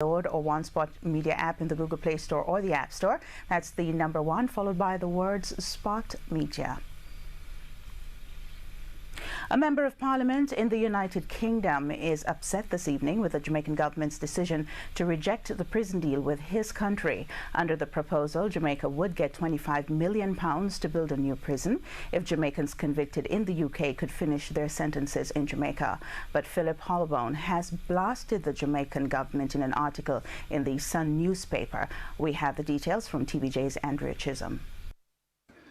Download or One Spot Media app in the Google Play Store or the App Store. That's the number 1 followed by the words Spot Media. A member of Parliament in the United Kingdom is upset this evening with the Jamaican government's decision to reject the prison deal with his country. Under the proposal, Jamaica would get £25 million to build a new prison if Jamaicans convicted in the UK could finish their sentences in Jamaica. But Philip Hollowbone has blasted the Jamaican government in an article in the Sun newspaper. We have the details from TVJ's Andrea Chisholm.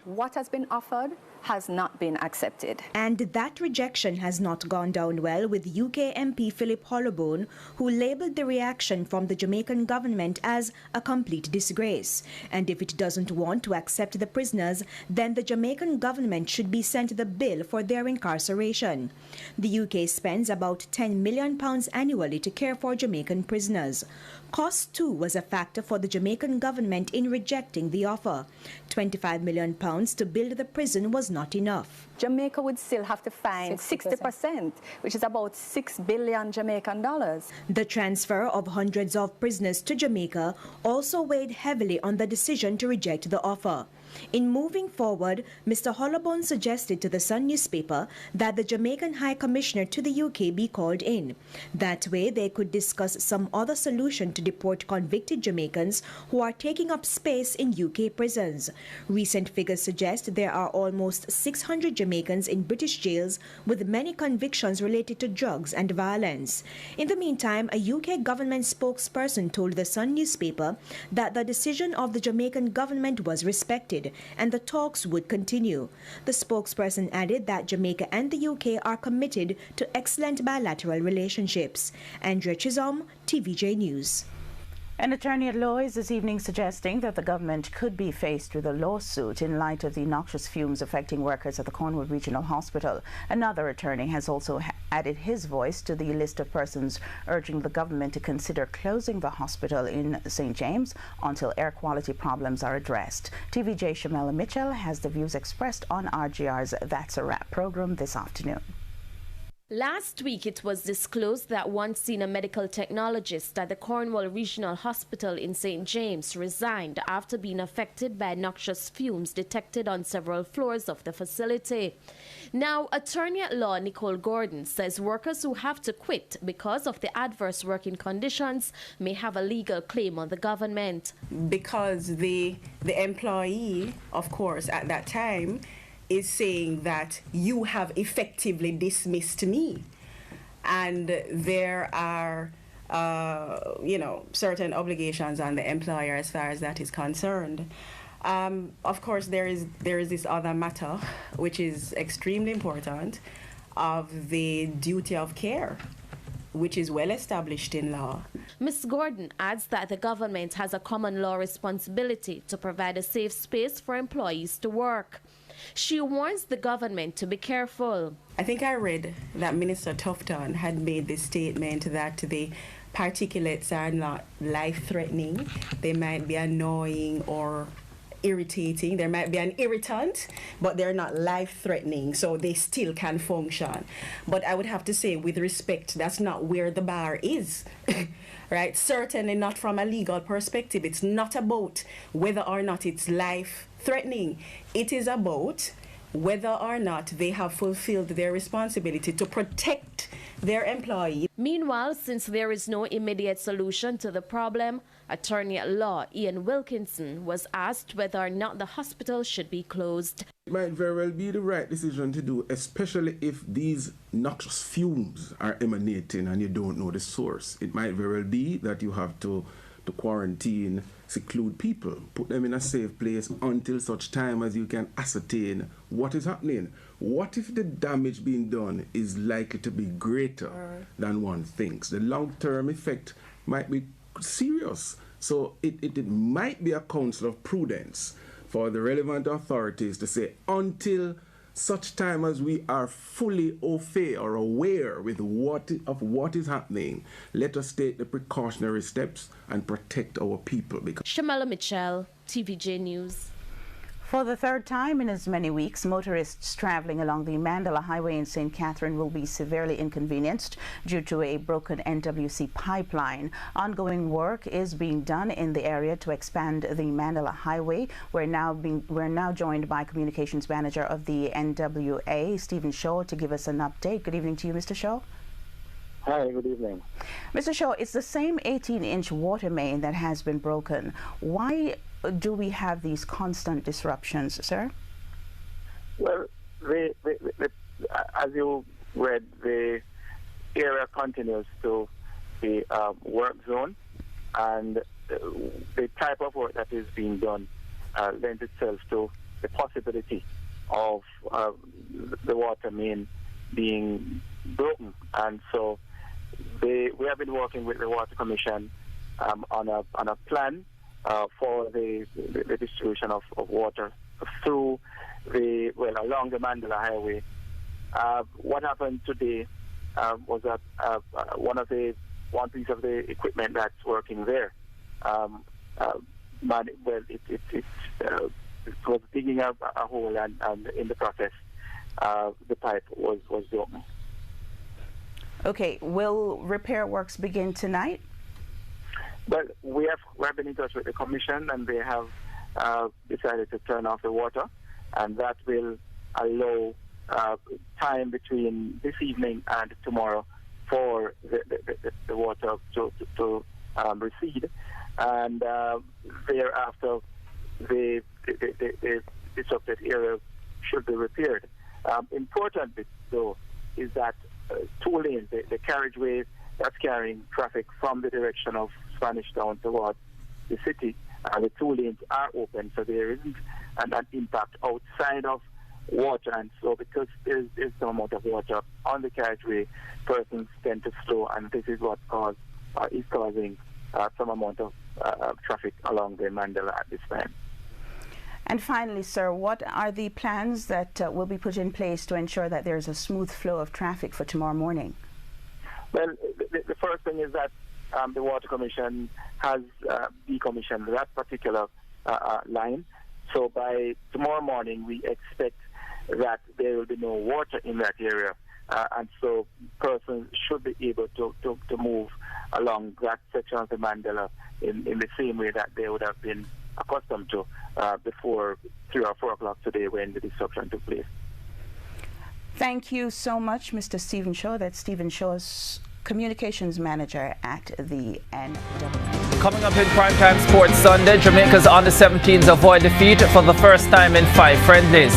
What has been offered has not been accepted. And that rejection has not gone down well with UK MP Philip Hollowbone, who labelled the reaction from the Jamaican government as a complete disgrace. And if it doesn't want to accept the prisoners, then the Jamaican government should be sent the bill for their incarceration. The UK spends about £10 million annually to care for Jamaican prisoners. Cost too was a factor for the Jamaican government in rejecting the offer. £25 million to build the prison was not enough. Jamaica would still have to find 60%, which is about $6 billion Jamaican dollars. The transfer of hundreds of prisoners to Jamaica also weighed heavily on the decision to reject the offer. In moving forward, Mr. Hollowbone suggested to the Sun newspaper that the Jamaican High Commissioner to the UK be called in. That way they could discuss some other solution to deport convicted Jamaicans who are taking up space in UK prisons. Recent figures suggest there are almost 600 Jamaicans in British jails with many convictions related to drugs and violence. In the meantime, a UK government spokesperson told the Sun newspaper that the decision of the Jamaican government was respected and the talks would continue. The spokesperson added that Jamaica and the UK are committed to excellent bilateral relationships. Andrea Chisholm, TVJ News. An attorney at law is this evening suggesting that the government could be faced with a lawsuit in light of the noxious fumes affecting workers at the Cornwall Regional Hospital. Another attorney has also added his voice to the list of persons urging the government to consider closing the hospital in St. James until air quality problems are addressed. TVJ Shamela Mitchell has the views expressed on RGR's That's a Wrap program this afternoon. Last week, it was disclosed that one senior medical technologist at the Cornwall Regional Hospital in St. James resigned after being affected by noxious fumes detected on several floors of the facility. Now, attorney at law Nicole Gordon says workers who have to quit because of the adverse working conditions may have a legal claim on the government. Because the employee, of course, at that time, is saying that you have effectively dismissed me, and there are certain obligations on the employer as far as that is concerned. Of course, there is this other matter which is extremely important, of the duty of care, which is well established in law. Ms. Gordon adds that the government has a common law responsibility to provide a safe space for employees to work. She warns the government to be careful. I think I read that Minister Tufton had made this statement that the particulates are not life-threatening. They might be annoying or irritating. There might be an irritant, but they're not life-threatening, so they still can function. But I would have to say, with respect, that's not where the bar is. Right? Certainly not from a legal perspective. It's not about whether or not it's life-threatening. It is about whether or not they have fulfilled their responsibility to protect their employee. Meanwhile, since there is no immediate solution to the problem, attorney at law Ian Wilkinson was asked whether or not the hospital should be closed. It might very well be the right decision to do, especially if these noxious fumes are emanating and you don't know the source. It might very well be that you have to quarantine, seclude people, put them in a safe place until such time as you can ascertain what is happening. What if the damage being done is likely to be greater than one thinks? The long-term effect might be serious. So it might be a counsel of prudence for the relevant authorities to say, until such time as we are fully au fait or aware with what is happening, let us take the precautionary steps and protect our people. Shamela Mitchell, TVJ News. For the third time in as many weeks, motorists traveling along the Mandela Highway in St. Catherine will be severely inconvenienced due to a broken NWC pipeline. Ongoing work is being done in the area to expand the Mandela Highway. We're now joined by Communications Manager of the NWA, Stephen Shaw, to give us an update. Good evening to you, Mr. Shaw. Hi, good evening. Mr. Shaw, it's the same 18-inch water main that has been broken. Why do we have these constant disruptions, sir? Well, as you read, the area continues to be a work zone, and the type of work that is being done lends itself to the possibility of the water main being broken. And so we have been working with the Water Commission on a plan for the distribution of water through along the Mandela Highway. What happened today was that one piece of the equipment that's working there, it was digging a hole, and in the process, the pipe was broken. Okay, will repair works begin tonight? Well, we have been in touch with the Commission, and they have decided to turn off the water, and that will allow time between this evening and tomorrow for the water to recede, and thereafter the disrupted area should be repaired. Importantly, though, is that two lanes, the carriageway that's carrying traffic from the direction of Spanish Town towards the city, the two lanes are open, so there isn't an impact outside of water. And so because there's some amount of water on the carriageway, persons tend to slow, and this is what is causing some amount of traffic along the Mandela at this time. And finally, sir, what are the plans that will be put in place to ensure that there's a smooth flow of traffic for tomorrow morning? Well, the first thing is that the Water Commission has decommissioned that particular line. So by tomorrow morning, we expect that there will be no water in that area. And so persons should be able to move along that section of the Mandela in the same way that they would have been accustomed to before 3 or 4 o'clock today when the disruption took place. Thank you so much, Mr. Stephen Shaw. That's Stephen Shaw's Communications Manager at the NWA. Coming up in Primetime Sports Sunday, Jamaica's under-17s avoid defeat for the first time in 5 friendlies.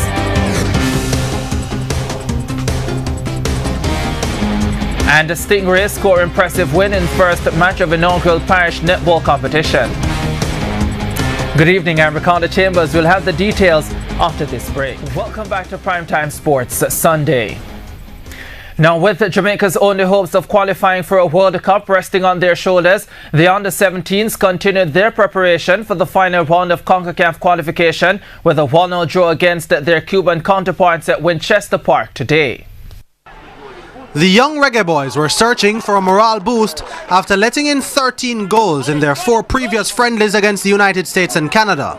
And the Stingrays score impressive win in first match of inaugural parish netball competition. Good evening, I'm Ricardo Chambers. We'll have the details after this break. Welcome back to Primetime Sports Sunday. Now, with Jamaica's only hopes of qualifying for a World Cup resting on their shoulders, the under-17s continued their preparation for the final round of CONCACAF qualification with a 1-0 draw against their Cuban counterparts at Winchester Park today. The young Reggae Boys were searching for a morale boost after letting in 13 goals in their 4 previous friendlies against the United States and Canada.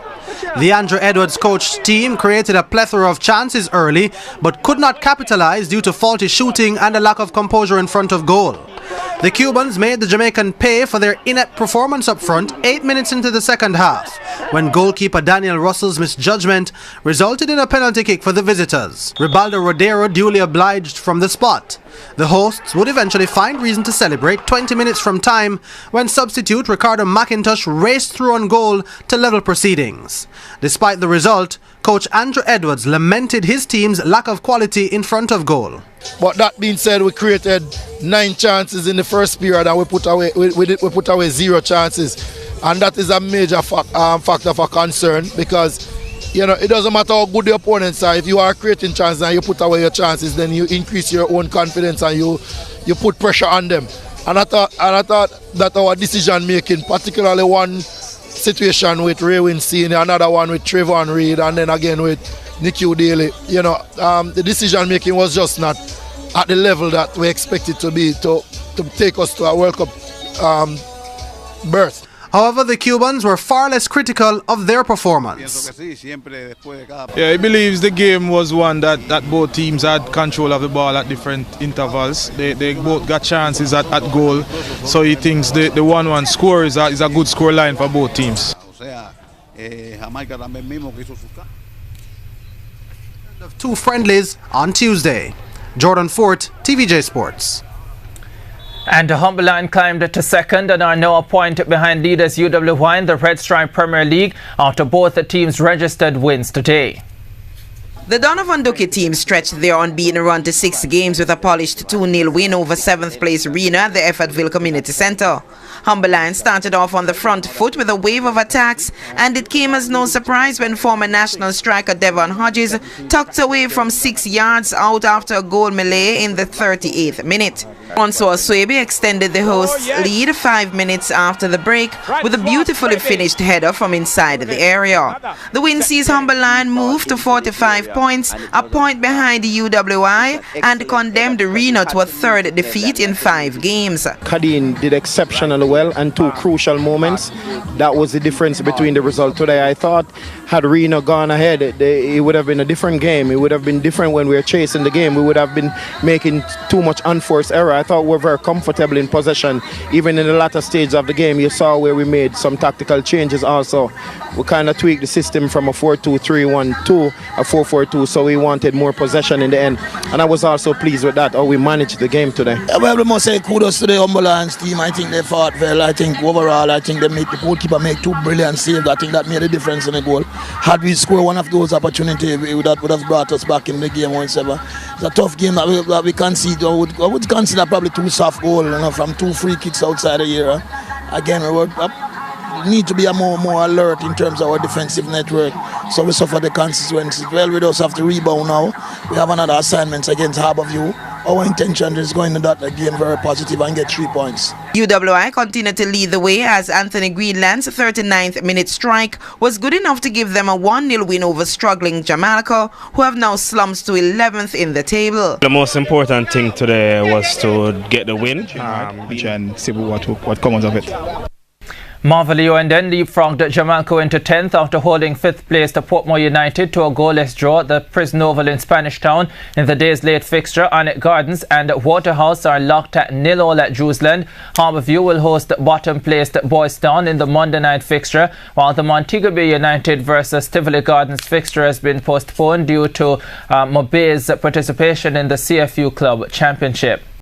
The Andrew Edwards coached team created a plethora of chances early but could not capitalize due to faulty shooting and a lack of composure in front of goal. The Cubans made the Jamaican pay for their inept performance up front 8 minutes into the second half, when goalkeeper Daniel Russell's misjudgment resulted in a penalty kick for the visitors. Ribaldo Rodero duly obliged from the spot. The hosts would eventually find reason to celebrate 20 minutes from time when substitute Ricardo McIntosh raced through on goal to level proceedings. Despite the result, coach Andrew Edwards lamented his team's lack of quality in front of goal. But that being said, we created 9 chances in the first period and we put away 0 chances, and that is a major factor for concern, because it doesn't matter how good the opponents are. If you are creating chances and you put away your chances, then you increase your own confidence and you put pressure on them. And I thought that our decision making, particularly one situation with Raywin Senior, another one with Trayvon Reed, and then again with Nicky Daly, the decision making was just not at the level that we expected to be to take us to a World Cup berth. However, the Cubans were far less critical of their performance. Yeah, he believes the game was one that both teams had control of the ball at different intervals. They both got chances at goal, so he thinks the 1-1 score is a good score line for both teams. Of 2 friendlies on Tuesday. Jordan Fort, TVJ Sports. And Humberline climbed to second and are now a point behind leaders UWI in the Red Stripe Premier League after both the teams registered wins today. The Donovan Duke team stretched their unbeaten run to 6 games with a polished 2-0 win over 7th place Rena at the Effortville Community Centre. Humberline started off on the front foot with a wave of attacks, and it came as no surprise when former national striker Devon Hodges tucked away from 6 yards out after a goal melee in the 38th minute. Francois Swebe extended the hosts' lead 5 minutes after the break with a beautifully finished header from inside the area. The win sees Humberline move to 45 points, a point behind the UWI, and condemned Reno to a 3rd defeat in 5 games. Kadeen did exceptionally well, and 2 crucial moments. That was the difference between the result today. I thought had Reno gone ahead, it would have been a different game. It would have been different when we were chasing the game. We would have been making too much unforced error. I thought we were very comfortable in possession. Even in the latter stage of the game, you saw where we made some tactical changes also. We kind of tweaked the system from a 4-2-3-1 to a 4-4-2, so we wanted more possession in the end. And I was also pleased with that, how we managed the game today. Well, we must say kudos to the Humberline's team. I think they fought well. I think overall, I think they made the goalkeeper make 2 brilliant saves. I think that made a difference in the goal. Had we scored one of those opportunities, that would have brought us back in the game once ever. It's a tough game that we concede. I would consider probably 2 soft goals, from 2 free kicks outside the area. Again, we need to be more alert in terms of our defensive network, so we suffer the consequences. Well, we just have to rebound now. We have another assignment against Harborview. Our intention is going into that game very positive and get 3 points. UWI continued to lead the way as Anthony Greenland's 39th minute strike was good enough to give them a 1-0 win over struggling Jamaica, who have now slumped to 11th in the table. The most important thing today was to get the win and see what comes of it. Marvalio and then leapfrogged Jamaica into 10th after holding 5th place to Portmore United to a goalless draw at the Prison Oval in Spanish Town in the day's late fixture. Arnett Gardens and Waterhouse are locked at 0-0 at Drewsland. Harborview will host bottom-placed Boys Town in the Monday night fixture, while the Montego Bay United versus Tivoli Gardens fixture has been postponed due to Mobay's participation in the CFU Club Championship.